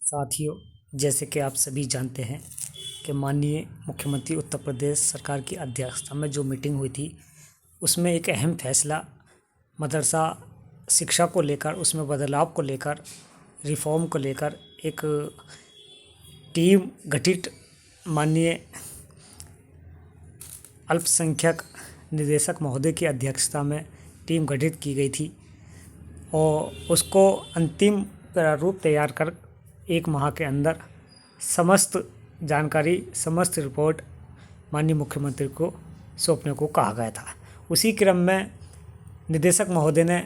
साथियों, जैसे कि आप सभी जानते हैं कि माननीय मुख्यमंत्री उत्तर प्रदेश सरकार की अध्यक्षता में जो मीटिंग हुई थी, उसमें एक अहम फैसला मदरसा शिक्षा को लेकर, उसमें बदलाव को लेकर, रिफ़ॉर्म को लेकर एक टीम गठित माननीय अल्पसंख्यक निदेशक महोदय की अध्यक्षता में टीम गठित की गई थी और उसको अंतिम प्रारूप तैयार कर 1 माह के अंदर समस्त जानकारी, समस्त रिपोर्ट माननीय मुख्यमंत्री को सौंपने को कहा गया था। उसी क्रम में निदेशक महोदय ने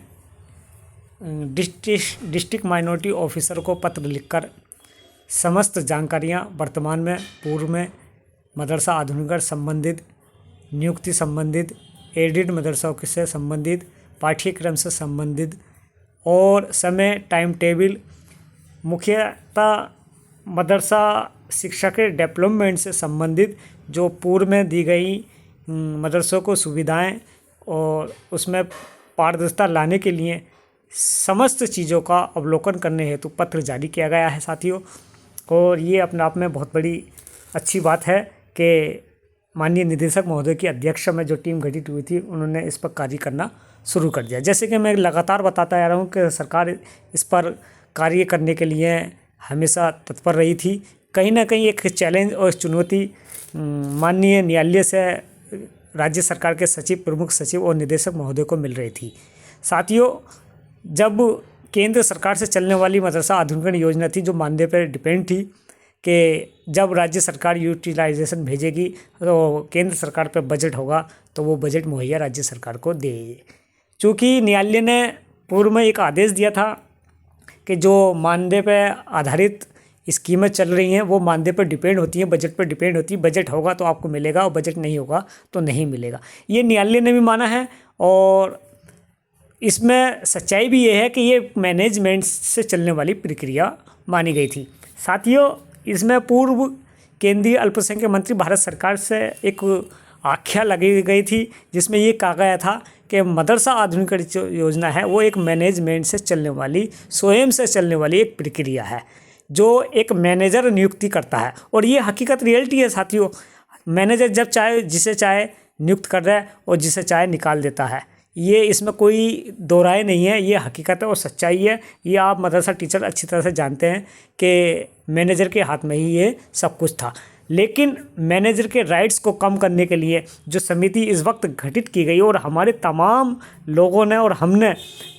डिस्ट्रिक्ट माइनॉरिटी ऑफिसर को पत्र लिखकर समस्त जानकारियां वर्तमान में, पूर्व में, मदरसा आधुनिकीकरण संबंधित, नियुक्ति संबंधित, एडेड मदरसों से संबंधित, पाठ्यक्रम से संबंधित और समय, टाइम टेबल, मुख्यतः मदरसा शिक्षा के डेवलपमेंट से संबंधित जो पूर्व में दी गई मदरसों को सुविधाएं और उसमें पारदर्शिता लाने के लिए समस्त चीज़ों का अवलोकन करने हेतु पत्र जारी किया गया है साथियों। और ये अपने आप में बहुत बड़ी अच्छी बात है कि माननीय निदेशक महोदय की अध्यक्षता में जो टीम गठित हुई थी, उन्होंने इस पर कार्य करना शुरू कर दिया। जैसे कि मैं लगातार बताता आ रहा हूँ कि सरकार इस पर कार्य करने के लिए हमेशा तत्पर रही थी। कहीं ना कहीं एक चैलेंज और चुनौती माननीय न्यायालय से राज्य सरकार के सचिव, प्रमुख सचिव और निदेशक महोदय को मिल रही थी। साथियों, जब केंद्र सरकार से चलने वाली मदरसा आधुनिकीकरण योजना थी, जो मानदेय पर डिपेंड थी कि जब राज्य सरकार यूटिलाइजेशन भेजेगी तो केंद्र सरकार पर बजट होगा तो वो बजट मुहैया राज्य सरकार को दे। चूँकि न्यायालय ने पूर्व में एक आदेश दिया था कि जो मानदेय पर आधारित स्कीमें चल रही हैं वो मानदेय पर डिपेंड होती हैं, बजट पर डिपेंड होती है। बजट होगा तो आपको मिलेगा और बजट नहीं होगा तो नहीं मिलेगा। ये न्यायालय ने भी माना है और इसमें सच्चाई भी ये है कि ये मैनेजमेंट से चलने वाली प्रक्रिया मानी गई थी। साथियों, इसमें पूर्व केंद्रीय अल्पसंख्यक मंत्री भारत सरकार से एक आख्या लगी गई थी, जिसमें ये कहा गया था कि मदरसा आधुनिकीकरण जो योजना है वो एक मैनेजमेंट से चलने वाली, स्वयं से चलने वाली एक प्रक्रिया है जो एक मैनेजर नियुक्ति करता है। और ये हकीकत रियलिटी है साथियों। मैनेजर जब चाहे, जिसे चाहे नियुक्त कर रहा है और जिसे चाहे निकाल देता है। ये इसमें कोई दो राय नहीं है, ये हकीकत है और सच्चाई है। ये आप मदरसा टीचर अच्छी तरह से जानते हैं कि मैनेजर के हाथ में ही ये सब कुछ था। लेकिन मैनेजर के राइट्स को कम करने के लिए जो समिति इस वक्त गठित की गई और हमारे तमाम लोगों ने और हमने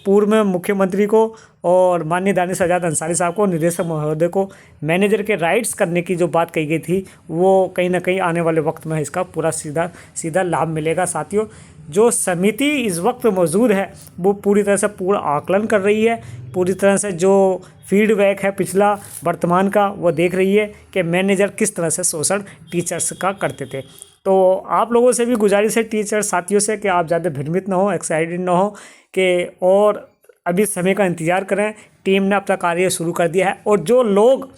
पूर्व में मुख्यमंत्री को और माननीय दानिश आज़ाद अंसारी साहब को, निदेशक महोदय को मैनेजर के राइट्स करने की जो बात कही गई थी, वो कहीं ना कहीं आने वाले वक्त में इसका पूरा सीधा लाभ मिलेगा। साथियों, जो समिति इस वक्त मौजूद है वो पूरी तरह से पूरा आकलन कर रही है, पूरी तरह से जो फीडबैक है पिछला वर्तमान का वो देख रही है कि मैनेजर किस तरह से शोषण टीचर्स का करते थे। तो आप लोगों से भी गुजारिश है टीचर साथियों से कि आप ज़्यादा भ्रमित ना हो, एक्साइटेड ना हो कि और अभी समय का इंतज़ार करें। टीम ने अपना कार्य शुरू कर दिया है और जो लोग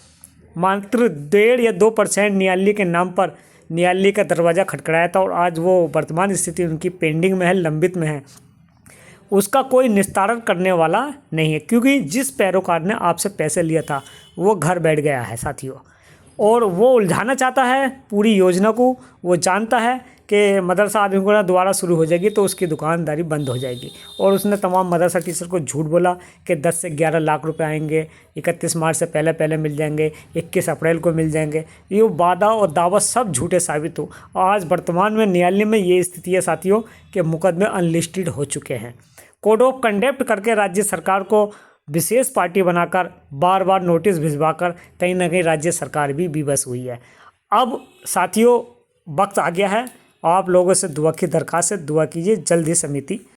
मात्र 1.5 या 2% न्यायालय के नाम पर न्यायालय का दरवाज़ा खटखड़ाया था और आज वो वर्तमान स्थिति उनकी पेंडिंग में है, लंबित में है, उसका कोई निस्तारण करने वाला नहीं है। क्योंकि जिस पैरोकार ने आपसे पैसे लिया था वो घर बैठ गया है साथियों, और वो उलझाना चाहता है पूरी योजना को। वो जानता है कि मदरसा आधुनिकीकरण दोबारा शुरू हो जाएगी तो उसकी दुकानदारी बंद हो जाएगी, और उसने तमाम मदरसा टीचर को झूठ बोला कि 10 से 11 लाख रुपए आएंगे, 31 मार्च से पहले मिल जाएंगे, 21 अप्रैल को मिल जाएंगे। ये वादा और दावा सब झूठे साबित हो। आज वर्तमान में न्यायालय में ये स्थिति है साथियों कि मुकदमे अनलिस्टेड हो चुके हैं। कोड ऑफ कंडक्ट करके राज्य सरकार को विशेष पार्टी बनाकर बार बार नोटिस भिजवाकर कहीं ना कहीं राज्य सरकार भी विवश हुई है। अब साथियों, वक्त आ गया है, आप लोगों से दुआ की दरख्वास्त है, दुआ कीजिए जल्द ही समिति